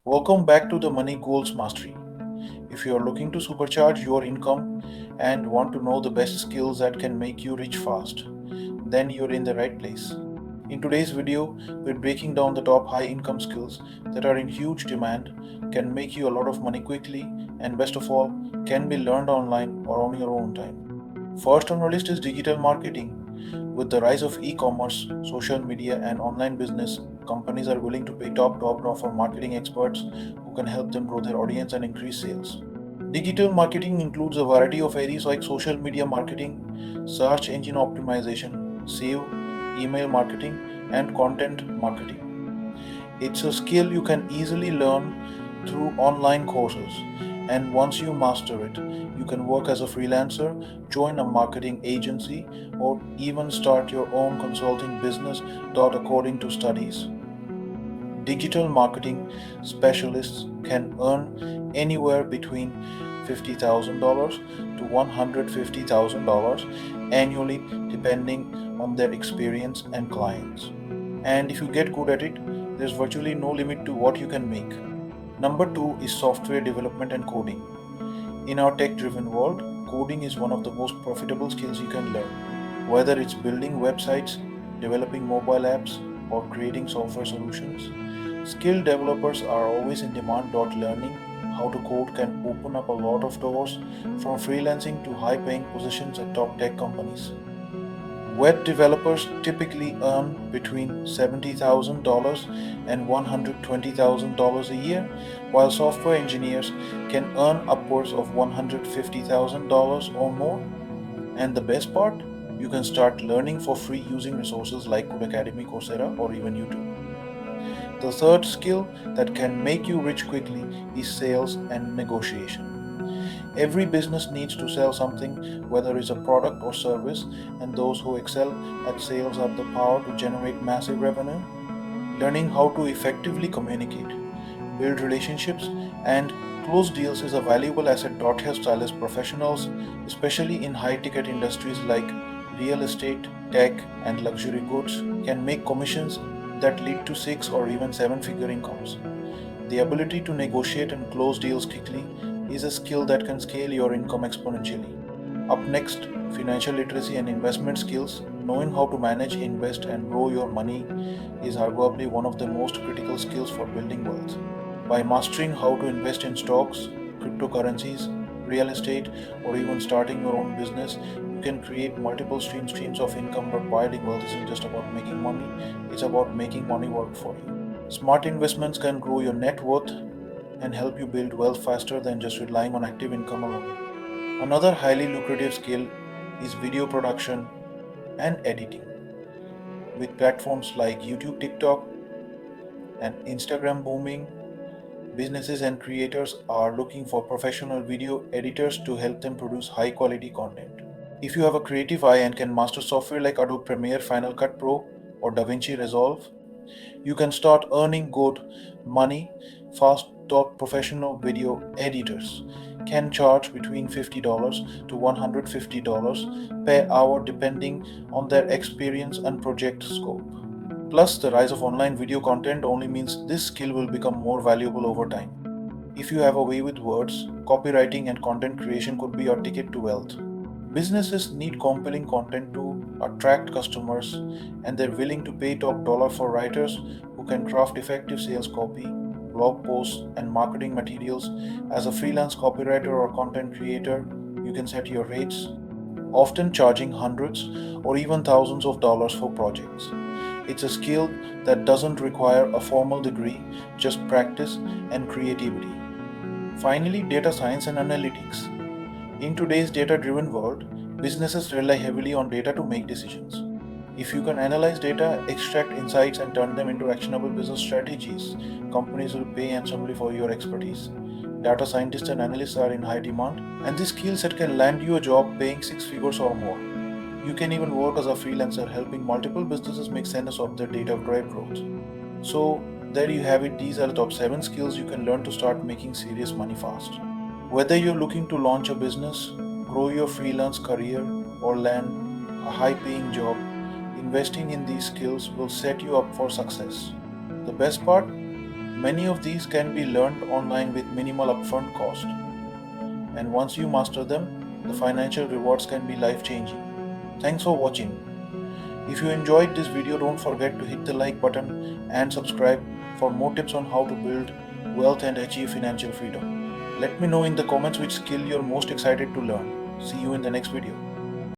Welcome back to the Money Goals Mastery. If you are looking to supercharge your income and want to know the best skills that can make you rich fast, then you're in the right place. In today's video, we're breaking down the top high income skills that are in huge demand, can make you a lot of money quickly, and best of all, can be learned online or on your own time. First on our list is digital marketing. With the rise of e-commerce, social media, and online business, companies are willing to pay top for marketing experts who can help them grow their audience and increase sales. Digital marketing includes a variety of areas like social media marketing, search engine optimization, SEO, email marketing, and content marketing. It's a skill you can easily learn through online courses, and once you master it, you can work as a freelancer, join a marketing agency, or even start your own consulting business taught according to studies. Digital marketing specialists can earn anywhere between $50,000 to $150,000 annually depending on their experience and clients. And if you get good at it, there's virtually no limit to what you can make. Number two is software development and coding. In our tech driven world, coding is one of the most profitable skills you can learn. Whether it's building websites, developing mobile apps, or creating software solutions, skilled developers are always in demand. Learning how to code can open up a lot of doors from freelancing to high paying positions at top tech companies. Web developers typically earn between $70,000 and $120,000 a year, while software engineers can earn upwards of $150,000 or more. And the best part, you can start learning for free using resources like Codecademy, Coursera, or even YouTube. The third skill that can make you rich quickly is sales and negotiation. Every business needs to sell something, whether it's a product or service, and those who excel at sales have the power to generate massive revenue. Learning how to effectively communicate, build relationships, and close deals is a valuable asset that helps stylist professionals, especially in high ticket industries like real estate, tech, and luxury goods, can make commissions that lead to six or even seven figure incomes. The ability to negotiate and close deals quickly is a skill that can scale your income exponentially. Up next, financial literacy and investment skills. Knowing how to manage, invest, and grow your money is arguably one of the most critical skills for building wealth. By mastering how to invest in stocks, cryptocurrencies, real estate, or even starting your own business, you can create multiple streams of income. But building wealth isn't just about making money, it's about making money work for you. Smart investments can grow your net worth and help you build wealth faster than just relying on active income alone. Another highly lucrative skill is video production and editing. With platforms like YouTube, TikTok, and Instagram booming, businesses and creators are looking for professional video editors to help them produce high quality content. If you have a creative eye and can master software like Adobe Premiere, Final Cut Pro, or DaVinci Resolve, you can start earning good money fast. Professional video editors can charge between $50 to $150 per hour depending on their experience and project scope. Plus, the rise of online video content only means this skill will become more valuable over time. If you have a way with words, copywriting and content creation could be your ticket to wealth. Businesses need compelling content to attract customers, and they're willing to pay top dollar for writers who can craft effective sales copy, blog posts, and marketing materials. As a freelance copywriter or content creator, you can set your rates, often charging hundreds or even thousands of dollars for projects. It's a skill that doesn't require a formal degree, just practice and creativity. Finally, data science and analytics. In today's data driven world, businesses rely heavily on data to make decisions. If you can analyze data, extract insights, and turn them into actionable business strategies, companies will pay handsomely for your expertise. Data scientists and analysts are in high demand, and this skill set can land you a job paying six figures or more. You can even work as a freelancer helping multiple businesses make sense of their data drive growth. So, there you have it. These are the top 7 skills you can learn to start making serious money fast. Whether you're looking to launch a business, grow your freelance career, or land a high paying job, investing in these skills will set you up for success. The best part? Many of these can be learned online with minimal upfront cost. And once you master them, the financial rewards can be life changing. Thanks for watching. If you enjoyed this video, don't forget to hit the like button and subscribe for more tips on how to build wealth and achieve financial freedom. Let me know in the comments which skill you're most excited to learn. See you in the next video.